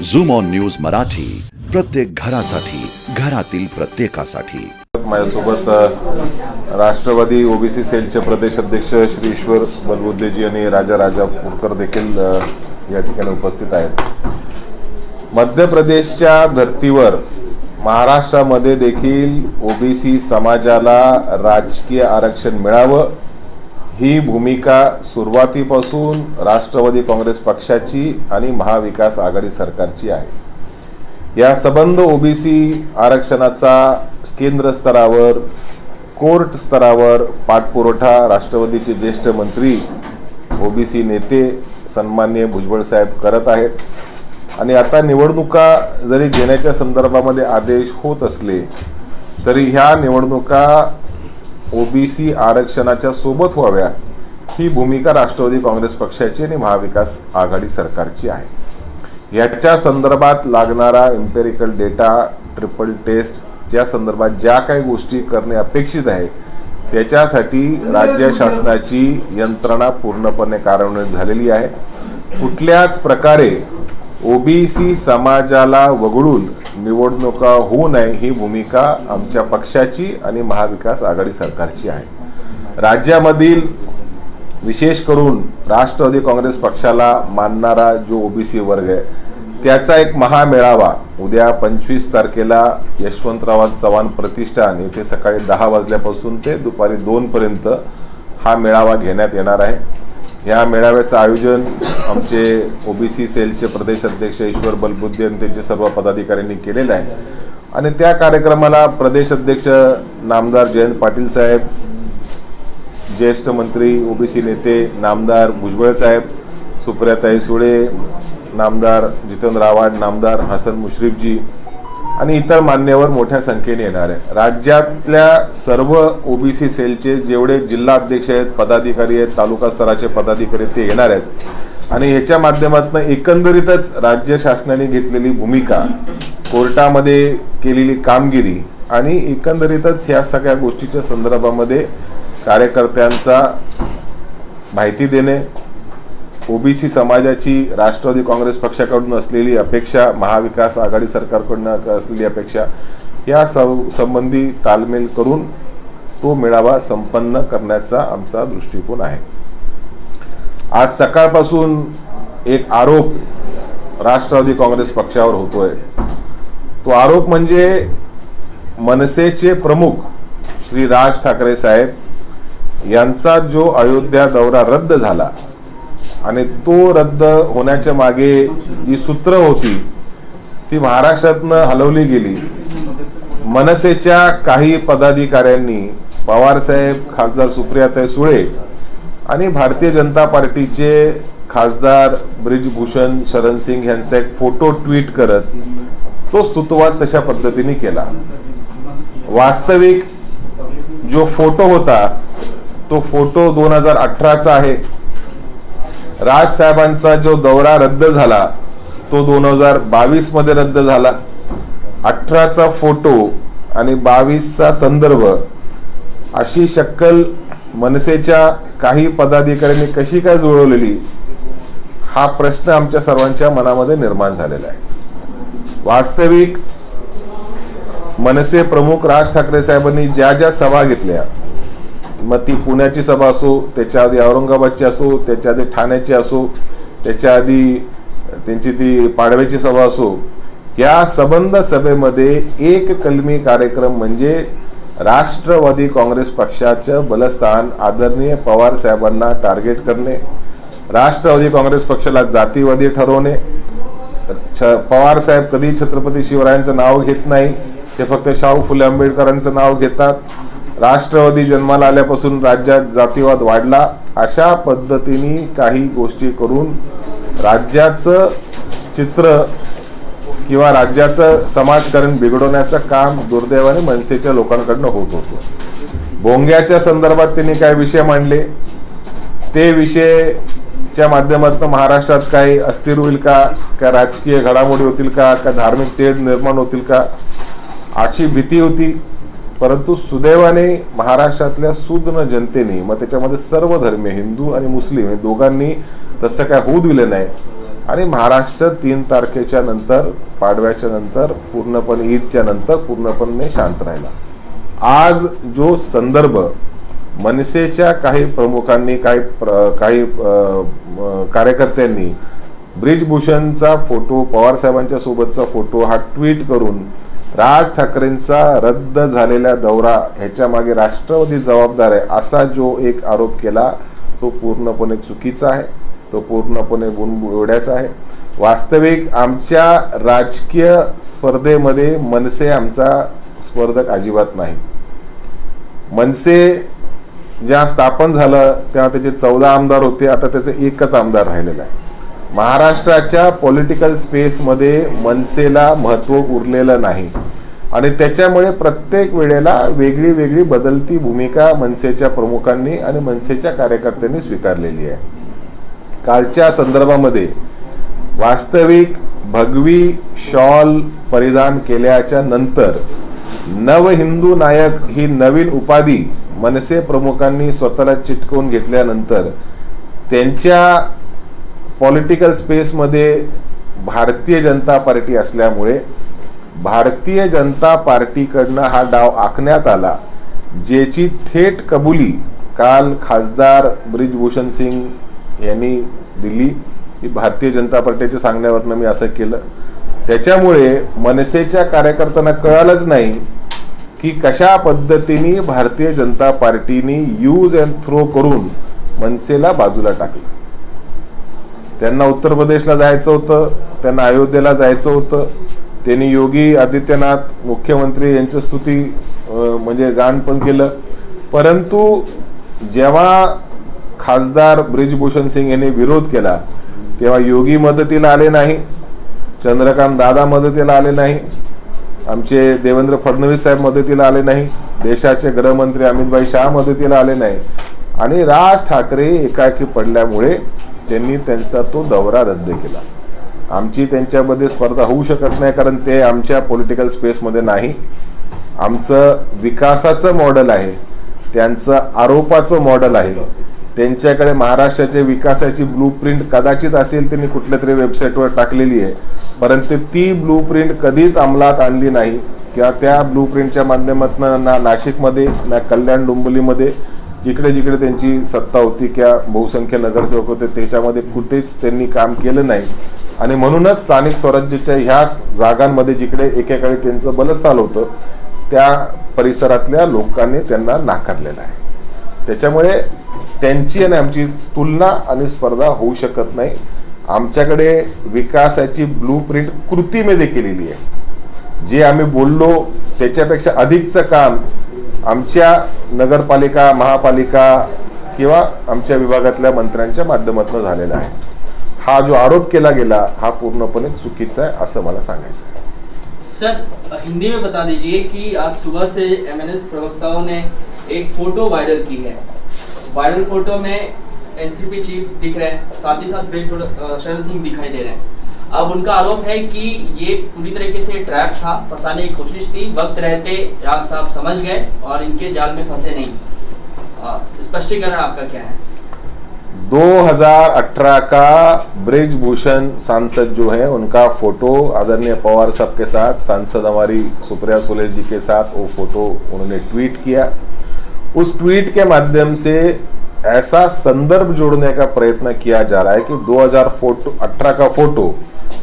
Zoom on news Marathi, प्रत्येक घरासाठी, घरातील प्रत्येकासाठी. माझ्यासोबत राष्ट्रवादी ओबीसी सेलचे प्रदेश अध्यक्ष श्री ईश्वर बलबुद्धेजी आणि राजा राजापूरकर देखील या ठिकाणी उपस्थित आहेत. मध्य प्रदेशच्या धर्तीवर महाराष्ट्रामध्ये देखील ओबीसी समाजाला राजकीय आरक्षण मिळावं ही भूमिका सुरुवातीपासून राष्ट्रवादी काँग्रेस पक्षाची आणि महाविकास आघाडी सरकारची आहे. या संबंध ओबीसी आरक्षणाचा केंद्र स्तरावर, कोर्ट स्तरावर पाठपुरावा राष्ट्रवादीचे ज्येष्ठ मंत्री, ओबीसी नेते सन्माननीय भुजबळ साहेब करत आहेत. आणि आता निवडणुका जरी घेण्याच्या संदर्भामध्ये आदेश होत असले तरी ह्या निवडणुका ओबीसी आरक्षणाच्या सोबत व्हाव्या ही भूमिका राष्ट्रवादी काँग्रेस पक्षाची आणि महाविकास आघाडी सरकारची आहे. याच्या संदर्भात लागणारा एम्पेरिकल डेटा, ट्रिपल टेस्ट या संदर्भात ज्या काही गोष्टी करणे अपेक्षित आहे त्याच्यासाठी राज्य शासनाची यंत्रणा पूर्णपणे कार्यान्वित झालेली आहे. कुठल्याच प्रकारे ओबीसी समाजाला वगळून निवडणुका होऊ नये ही भूमिका आमच्या पक्षाची आणि महाविकास आघाडी सरकारची आहे. राज्यामधील विशेष करून राष्ट्रवादी काँग्रेस पक्षाला मानणारा जो ओबीसी वर्ग आहे त्याचा एक महामेळावा उद्या 25 तारखेला यशवंतराव चव्हाण प्रतिष्ठान येथे सकाळी 10 वाजल्यापासून ते दुपारी 2 पर्यंत हा मेळावा घेण्यात येणार आहे. या मेळाव्याचं आयोजन आमचे ओबीसी सेलचे प्रदेश अध्यक्ष ईश्वर बलबुद्धे आणि त्यांचे सर्व पदाधिकाऱ्यांनी केलेलं आहे. आणि त्या कार्यक्रमाला प्रदेश अध्यक्ष नामदार जयंत पाटील साहेब, ज्येष्ठ मंत्री ओबीसी नेते नामदार भुजबळ साहेब, सुप्रियाताई सुळे, नामदार जितेंद्र आव्हाड, नामदार हसन मुश्रीफजी आणि इतर मान्यवर मोठ्या संख्येने येणार आहे. राज्यातल्या सर्व ओबीसी सेलचे जेवढे जिल्हा अध्यक्ष आहेत, पदाधिकारी आहेत, तालुका स्तराचे पदाधिकारी ते येणार आहेत. आणि ह्याच्या माध्यमातून एकंदरीतच राज्य शासनाने घेतलेली भूमिका, कोर्टामध्ये केलेली कामगिरी आणि एकंदरीतच ह्या सगळ्या गोष्टीच्या संदर्भामध्ये कार्यकर्त्यांचा माहिती देणे, ओबीसी समाजाची राष्ट्रवादी काँग्रेस पक्षाकडून असलेली अपेक्षा, महाविकास आघाडी सरकारकडून असलेली अपेक्षा या संबंधी तालमेल करून तो मेळावा संपन्न करण्याचा आमचा दृष्टिकोन आहे. आज सकाळपासून एक आरोप राष्ट्रवादी काँग्रेस पक्षावर होतोय. तो आरोप म्हणजे मनसेचे प्रमुख श्री राज ठाकरे साहेब यांचा जो अयोध्या दौरा रद्द झाला आणि तो रद्द होण्याच्या मागे जी सूत्र होती ती महाराष्ट्रातनं हलवली गेली. मनसेच्या काही पदाधिकाऱ्यांनी पवारसाहेब, खासदार सुप्रियाताई सुळे आणि भारतीय जनता पार्टीचे खासदार ब्रिजभूषण शरण सिंग यांचा एक फोटो ट्विट करत तो स्तुत्वाच तशा पद्धतीने केला. वास्तविक जो फोटो होता तो फोटो 2018चा आहे. राज साहेबांचा जो दौरा रद्द झाला तो 2022 मध्ये रद्द झाला. 18चा फोटो आणि 22चा संदर्भ अशी शक्कल मनसेच्या काही पदाधिकाऱ्यांनी कशी काय जुळवलेली हा प्रश्न आमच्या सर्वांच्या मनामध्ये निर्माण झालेला आहे. वास्तविक मनसे प्रमुख राज ठाकरे साहेबांनी ज्या ज्या सभा घेतल्या, मग ती पुण्याची सभा असो, त्याच्या आधी औरंगाबादची असो, त्याच्या आधी ठाण्याची असो, त्याच्या आधी त्यांची ती पाडव्याची सभा असो, या संबंध सभेमध्ये एक कलमी कार्यक्रम म्हणजे राष्ट्रवादी काँग्रेस पक्षाचं बलस्थान आदरणीय पवार साहेबांना टार्गेट करणे, राष्ट्रवादी काँग्रेस पक्षाला जातीवादी ठरवणे. पवार साहेब कधी छत्रपती शिवरायांचं नाव घेत नाही, ते फक्त शाहू फुले आंबेडकरांचं नाव घेतात. राष्ट्रवादी जन्माला आल्यापासून राज्यात जातीवाद वाढला, अशा पद्धतीने काही गोष्टी करून राज्याचं चित्र किंवा राज्याचं समाजकारण बिघडवण्याचं काम दुर्दैवाने मनसेच्या लोकांकडनं होत होतं. भोंग्याच्या संदर्भात त्यांनी काय विषय मांडले, ते विषयच्या माध्यमातून महाराष्ट्रात काही अस्थिर होईल का, राजकीय घडामोडी होतील का, धार्मिक तेढ निर्माण होतील का अशी भीती होती. परंतु सुदैवाने महाराष्ट्रातल्या सुज्ञ जनतेने, मग त्याच्यामध्ये सर्व धर्मीय हिंदू आणि मुस्लिम हे दोघांनी तसं काय होऊ दिलं नाही. आणि महाराष्ट्र 3 तारखेच्या नंतर, पाडव्याच्या नंतर, पूर्णपणे ईदच्या नंतर पूर्णपणे शांत राहिला. आज जो संदर्भ मनसेच्या काही प्रमुखांनी, काही कार्यकर्त्यांनी ब्रिजभूषणचा फोटो, पवार साहेबांच्या सोबतचा फोटो हा ट्विट करून राज ठाकरेंचा रद्द झालेला दौरा ह्याच्या मागे राष्ट्रवादी जबाबदार आहे असा जो एक आरोप केला तो पूर्णपणे चुकीचा आहे, तो पूर्णपणे बुणबुड्याचा आहे. वास्तविक आमच्या राजकीय स्पर्धेमध्ये मनसे आमचा स्पर्धक अजिबात नाही. मनसे ज्या स्थापन झालं तेव्हा त्याचे 14 आमदार होते, आता त्याचे एकच आमदार राहिलेला आहे. महाराष्ट्राच्या पॉलिटिकल स्पेसमध्ये मनसेला महत्त्व उरलेलं नाही आणि त्याच्यामुळे प्रत्येक वेळेला वेगळी वेगळी बदलती भूमिका मनसेच्या प्रमुखांनी आणि मनसेच्या कार्यकर्त्यांनी स्वीकारलेली आहे. कालच्या संदर्भामध्ये वास्तविक भगवी शॉल परिधान केल्याच्या नंतर नव हिंदू नायक ही नवीन उपाधी मनसे प्रमुखांनी स्वतःला चिटकवून घेतल्यानंतर त्यांच्या पॉलिटिकल स्पेसमध्ये भारतीय जनता पार्टी असल्यामुळे भारतीय जनता पार्टीकडनं हा डाव आखण्यात आला, ज्याची थेट कबुली काल खासदार ब्रिजभूषण सिंग यांनी दिली की भारतीय जनता पार्टीच्या सांगण्यावरनं मी असं केलं. त्याच्यामुळे मनसेच्या कार्यकर्त्यांना कळालंच नाही की कशा पद्धतीने Bharatiya Janata पार्टीने use and throw करून मनसेला बाजूला टाकलं. त्यांना उत्तर प्रदेशला जायचं होतं, त्यांना अयोध्येला जायचं होतं, त्यांनी योगी आदित्यनाथ मुख्यमंत्री यांचं स्तुती म्हणजे गान पण केलं. परंतु जेव्हा खासदार ब्रिजभूषण सिंग यांनी विरोध केला तेव्हा योगी मदतीला आले नाही, चंद्रकांत दादा मदतीला आले नाही, आमचे देवेंद्र फडणवीस साहेब मदतीला आले नाही, देशाचे गृहमंत्री अमित शाह मदतीला आले नाही आणि राज ठाकरे एकाकी पडल्यामुळे त्यांनी त्यांचा तो दौरा रद्द केला. आमची त्यांच्यामध्ये स्पर्धा होऊ शकत नाही कारण ते आमच्या पॉलिटिकल स्पेसमध्ये नाही. आमचं विकासाचं मॉडेल आहे, त्यांचं आरोपाचं मॉडेल आहे. त्यांच्याकडे महाराष्ट्राच्या विकासाची ब्लूप्रिंट कदाचित असेल, त्यांनी कुठल्या तरी वेबसाईटवर टाकलेली आहे, परंतु ती ब्लूप्रिंट कधीच अंमलात आणली नाही किंवा त्या ब्लूप्रिंटच्या माध्यमातून ना नाशिकमध्ये ना कल्याण डोंबिवलीमध्ये जिकडे जिकडे त्यांची सत्ता होती किंवा बहुसंख्य नगरसेवक होते त्याच्यामध्ये कुठेच त्यांनी काम केलं नाही. आणि म्हणूनच स्थानिक स्वराज्याच्या ह्या जागांमध्ये जिकडे एकेकाळी त्यांचं बलस्थान होतं त्या परिसरातल्या लोकांनी त्यांना नाकारलेलं आहे. त्याच्यामुळे त्यांची आणि आमची तुलना आणि स्पर्धा होऊ शकत नाही. आमच्याकडे विकासाची ब्लूप्रिंट कृतीमध्ये केलेली आहे. जे आम्ही बोललो त्याच्यापेक्षा अधिकचं काम आमच्या नगरपालिका, महापालिका किंवा आमच्या विभागातल्या मंत्र्यांच्या माध्यमातून झालेला आहे. हा जो आरोप केला गेला हा पूर्णपणे चुकीचा आहे असं मला सांगायचं आहे. सर, हिंदी में बता दीजिए कि आज सुबह से एमएनएस प्रवक्ताओं ने एक फोटो वायरल की है. वायरल फोटो में एनसीपी चीफ दिख रहे हैं, साथ ही साथ ब्रिजभूषण सिंह दिखाई दे रहे हैं. अब उनका आरोप है कि ये पूरी तरीके से ट्रैप था, फंसाने की कोशिश थी, वक्त रहते राज साहब समझ गए और इनके जाल में फंसे नहीं. स्पष्टीकरण आपका क्या है? 2018 का ब्रिजभूषण सांसद जो है उनका फोटो आदरणीय पवार साहब के साथ, सांसद हमारी सुप्रिया सुले जी के साथ वो फोटो उन्होंने ट्वीट किया. उस ट्वीट के माध्यम से ऐसा संदर्भ जोड़ने का प्रयत्न किया जा रहा है कि 2018 का फोटो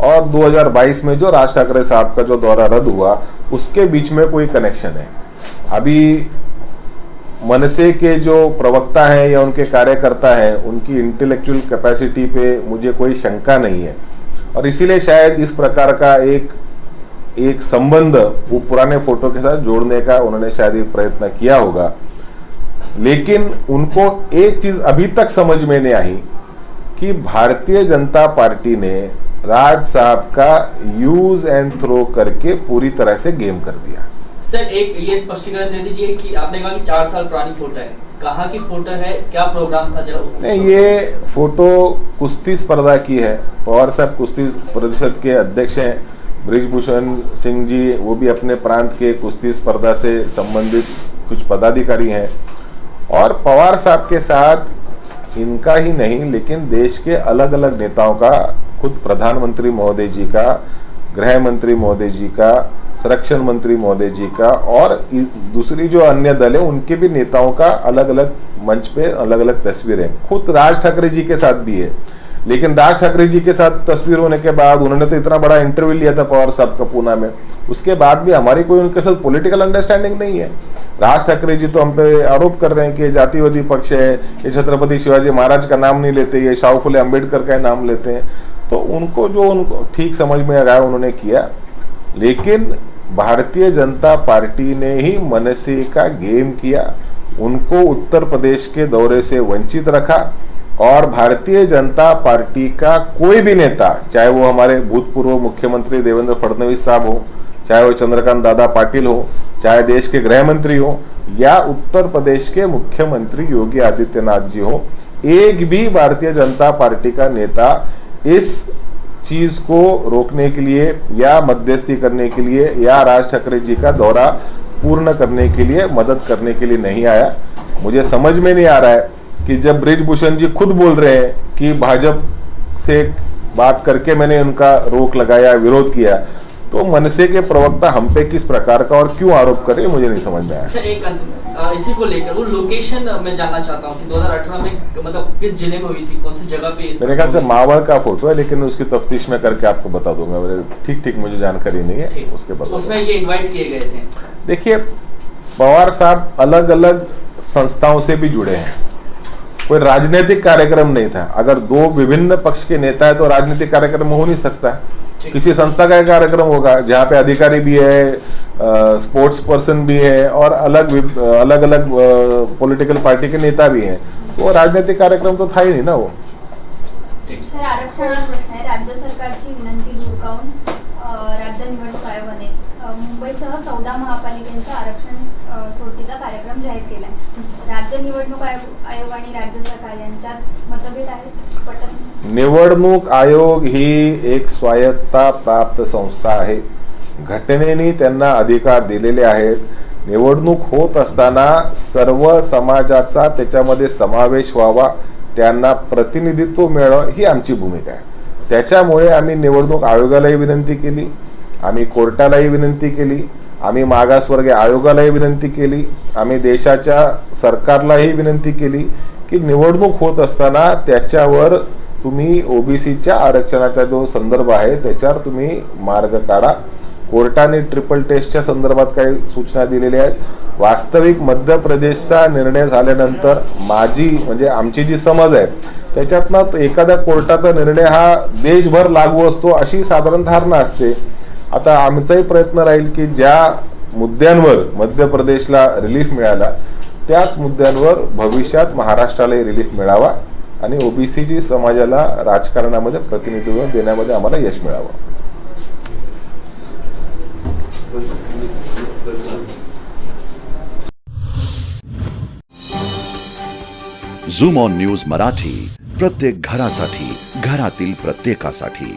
और 2022 में जो राज ठाकरे साहब का जो दौरा रद्द हुआ उसके बीच में कोई कनेक्शन है. अभी मनसे के जो प्रवक्ता हैं या उनके कार्यकर्ता हैं उनकी इंटेलेक्चुअल कैपेसिटी पे मुझे कोई शंका नहीं है और इसीलिए शायद इस प्रकार का एक संबंध वो पुराने फोटो के साथ जोड़ने का उन्होंने शायद एक प्रयत्न किया होगा. लेकिन उनको एक चीज अभी तक समझ में नहीं आई कि भारतीय जनता पार्टी ने राज साहब का यूज एंड थ्रो करके पूरी तरह से गेम कर दिया. सर, एक ये स्पष्टीकरण दे दीजिए कि आपने कहा कि 4 साल पुरानी फोटो है, कहाँ की फोटो है, क्या प्रोग्राम था जरा? नहीं, ये फोटो कुश्ती स्पर्धा की है. पवार साहब कुश्ती परिषद के अध्यक्ष हैं. ब्रिजभूषण सिंह जी वो भी अपने प्रांत के कुश्ती स्पर्धा से संबंधित कुछ पदाधिकारी हैं और पवार साहब के साथ इनका ही नहीं लेकिन देश के अलग अलग नेताओं का खुद प्रधानमंत्री महोदय जी का, गृह मंत्री महोदय जी का, संरक्षण मंत्री महोदय जी का और दूसरी जो अन्य दल है उनके भी नेताओं का अलग अलग मंच पे अलग अलग तस्वीरें, खुद राज ठाकरे जी के साथ भी है। लेकिन राज ठाकरे जी के साथ तस्वीर होने के बाद उन्होंने तो इतना बड़ा इंटरव्यू लिया था पवार साहब का पूना में, उसके बाद भी हमारी कोई उनके साथ पॉलिटिकल अंडरस्टैंडिंग नहीं है। राज ठाकरे जी तो हम पे आरोप कर रहे हैं कि जातिवादी पक्ष है, ये छत्रपति शिवाजी महाराज का नाम नहीं लेते, ये शाहू फुले अम्बेडकर का नाम लेते हैं। तो उनको जो उनको ठीक समझ में आया उन्होंने किया, लेकिन भारतीय जनता पार्टी ने ही मनसे का गेम किया, उनको उत्तर प्रदेश के दौरे से वंचित रखा और भारतीय जनता पार्टी का कोई भी नेता, चाहे वो हमारे भूतपूर्व मुख्यमंत्री देवेंद्र फडणवीस साहब हो, चाहे वो चंद्रकांत दादा पाटिल हो, चाहे देश के गृह मंत्री हो या उत्तर प्रदेश के मुख्यमंत्री योगी आदित्यनाथ जी हो, एक भी भारतीय जनता पार्टी का नेता इस चीज को रोकने के लिए या मध्यस्थी करने के लिए या राज ठाकरे जी का दौरा पूर्ण करने के लिए, मदद करने के लिए नहीं आया। मुझे समझ में नहीं आ रहा है कि जब ब्रिजभूषण जी खुद बोल रहे हैं कि भाजपा से बात करके मैंने उनका रोक लगाया, विरोध किया, तो मनसे के प्रवक्ता हम पे किस प्रकार का और क्यों आरोप करे, मुझे नहीं समझ में आया। सर एक इसी को लेकर वो लोकेशन मैं जानना चाहता हूँ कि 2018 में मतलब किस जिले में हुई थी, कौन सी जगह पे? मेरे ख्याल से मावड़ का फोटो है, लेकिन उसकी तफ्तीश में करके आपको बता दूंगा, ठीक मुझे जानकारी नहीं है उसके बाद। उसमें ये इन्वाइट किए गए थे। देखिए, पवार साहब अलग अलग संस्थाओं से भी जुड़े हैं, कोई राजनीतिक कार्यक्रम नहीं था। अगर दो विभिन्न पक्ष के नेता है तो राजनीतिक कार्यक्रम हो नहीं सकता, किसी संस्था का कार्यक्रम होगा जहाँ पे अधिकारी भी है, स्पोर्ट्स पर्सन भी है और अलग अलग पॉलिटिकल पार्टी के नेता भी हैं, तो राजनीतिक कार्यक्रम तो था ही नहीं ना वो। सर आरक्षणाचा प्रश्न आहे, राज्य सरकारची विनंती धुडकावून राज्य निवडणूक आयोगाने मुंबईसह 14 महापालिकांचा आरक्षण सोडतीचा कार्यक्रम जाहीर केलाय। राज्य निवडणूक आयोग आणि राज्य सरकार यांच्यात मतभेद आहेत, पटत नाही? निवडणूक आयोग ही एक स्वायत्ता प्राप्त संस्था आहे, घटनेने त्यांना अधिकार दिलेले आहेत। निवडणूक होत असताना सर्व समाजाचा त्याच्यामध्ये समावेश व्हावा, त्यांना प्रतिनिधित्व मिळावं ही आमची भूमिका आहे। त्याच्यामुळे आम्ही निवडणूक आयोगालाही विनंती केली, आम्ही कोर्टालाही विनंती केली, आम्ही मागासवर्गीय आयोगालाही विनंती केली, आम्ही देशाच्या सरकारलाही विनंती केली की निवडणूक होत असताना त्याच्यावर तुम्ही ओबीसीच्या आरक्षणाचा जो संदर्भ आहे त्याच्यावर तुम्ही मार्ग काढा। कोर्टाने ट्रिपल टेस्टच्या संदर्भात काही सूचना दिलेल्या आहेत। वास्तविक मध्य प्रदेशचा निर्णय झाल्यानंतर माझी म्हणजे आमची जी समज आहे त्याच्यातनं एखाद्या कोर्टाचा निर्णय हा देशभर लागू असतो अशी साधारण धारणा असते। आता आमचाही प्रयत्न राहील की ज्या मुद्द्यांवर मध्य प्रदेशला रिलीफ मिळाला त्याच मुद्द्यांवर भविष्यात महाराष्ट्रालाही रिलीफ मिळावा आणि ओबीसी समाजाला राजकारणामध्ये प्रतिनिधित्व देण्यामध्ये आम्हाला यश मिळावं। झूम ऑन न्यूज मराठी, प्रत्येक घरासाठी, घरातील प्रत्येकासाठी।